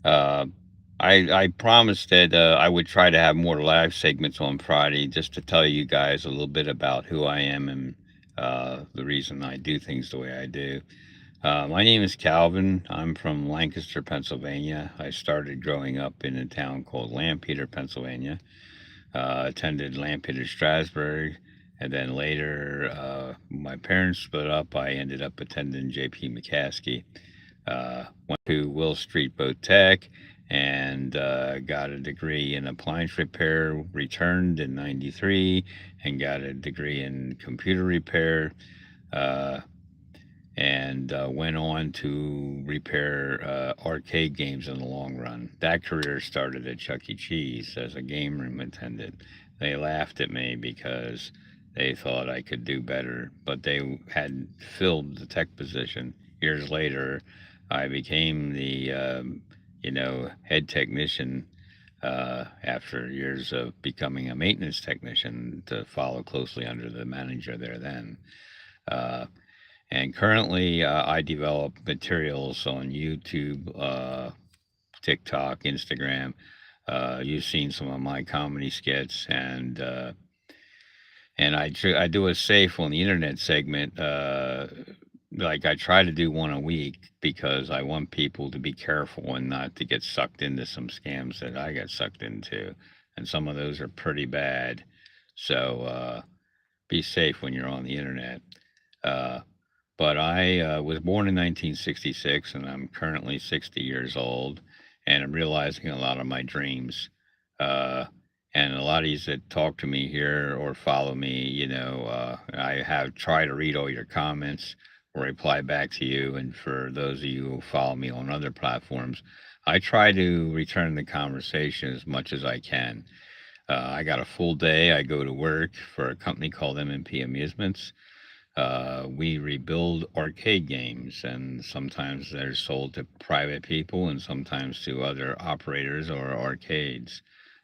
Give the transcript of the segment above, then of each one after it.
Uh, I promised that I would try to have more live segments on Friday just to tell you guys a little bit about who I am and the reason I do things the way I do. My name is Calvin. I'm from Lancaster, Pennsylvania. I started growing up in a town called Lampeter, Pennsylvania. Attended Lampeter, Strasburg, and then later, my parents split up. I ended up attending J.P. McCaskey. Went to Will Street Boat Tech and got a degree in appliance repair. Returned in '93 and got a degree in computer repair. Uh, and went on to repair arcade games in the long run. That career started at Chuck E. Cheese as a game room attendant. They laughed at me because they thought I could do better, but they had filled the tech position. Years later, I became the head technician after years of becoming a maintenance technician to follow closely under the manager there then. Uh, and currently, I develop materials on YouTube, TikTok, Instagram. You've seen some of my comedy skits, and I do a safe on the internet segment. Like I try to do one a week because I want people to be careful and not to get sucked into some scams that I got sucked into, and some of those are pretty bad. So be safe when you're on the internet. Uh, but I was born in 1966, and I'm currently 60 years old, and I'm realizing a lot of my dreams. Uh, and a lot of you that talk to me here or follow me, I have tried to read all your comments or reply back to you. And for those of you who follow me on other platforms, I try to return the conversation as much as I can. I got a full day. I go to work for a company called M&P Amusements. We rebuild arcade games, and sometimes they're sold to private people and sometimes to other operators or arcades.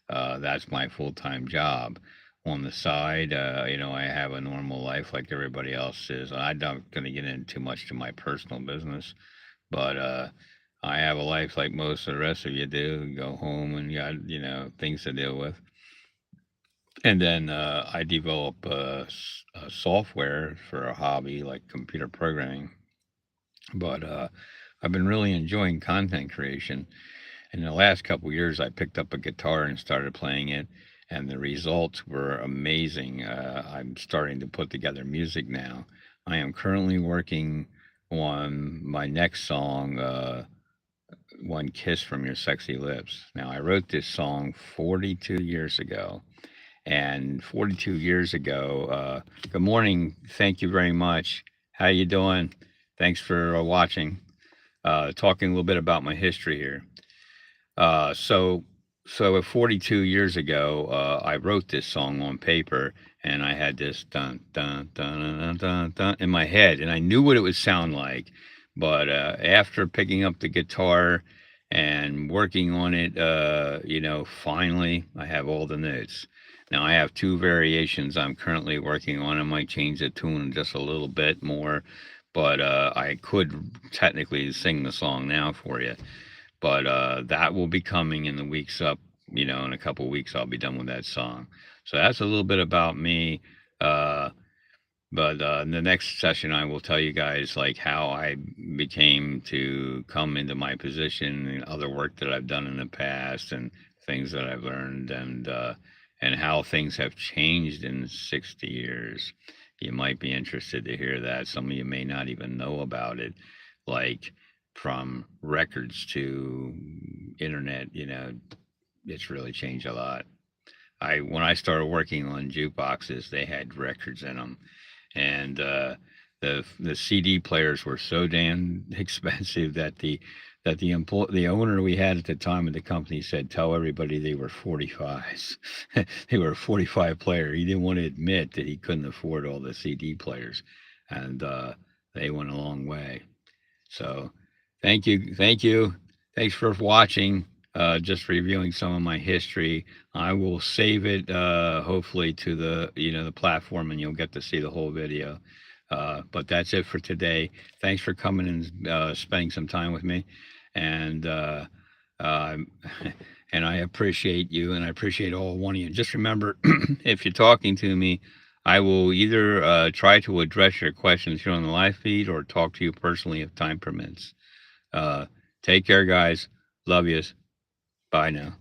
That's my full time job. On the side, I have a normal life like everybody else is. I'm not going to get into too much to my personal business, but I have a life like most of the rest of you do. Go home and you got, things to deal with. And then I develop software for a hobby like computer programming. But I've been really enjoying content creation. In the last couple of years, I picked up a guitar and started playing it, and the results were amazing. I'm starting to put together music now. I am currently working on my next song, One Kiss from Your Sexy Lips. Now, I wrote this song 42 years ago, and 42 years ago. Good morning. Thank you very much. How you doing? Thanks for watching. Talking a little bit about my history here. Uh, so, so 42 years ago, I wrote this song on paper, and I had this dun dun dun dun dun dun in my head, and I knew what it would sound like. But after picking up the guitar and working on it, finally, I have all the notes. Now I have two variations I'm currently working on. I might change the tune just a little bit more, but I could technically sing the song now for you. But that will be coming in the weeks up. In a couple of weeks, I'll be done with that song. So that's a little bit about me. Uh, but in the next session, I will tell you guys like how I became to come into my position and other work that I've done in the past and things that I've learned and how things have changed in 60 years. You might be interested to hear that. Some of you may not even know about it, like from records to internet. It's really changed a lot. I when I started working on jukeboxes, they had records in them, and the CD players were so damn expensive that the owner we had at the time of the company said, "Tell everybody they were 45s." They were a 45 player. He didn't want to admit that he couldn't afford all the CD players, and they went a long way. So, thank you, thanks for watching. Just reviewing some of my history. I will save it, hopefully, to the platform, and you'll get to see the whole video. But that's it for today. Thanks for coming and spending some time with me. And Um, and I appreciate you, and I appreciate all one of you. Just remember, if you're talking to me, I will either try to address your questions here on the live feed or talk to you personally if time permits. Uh, Take care, guys. Love yous. Bye now.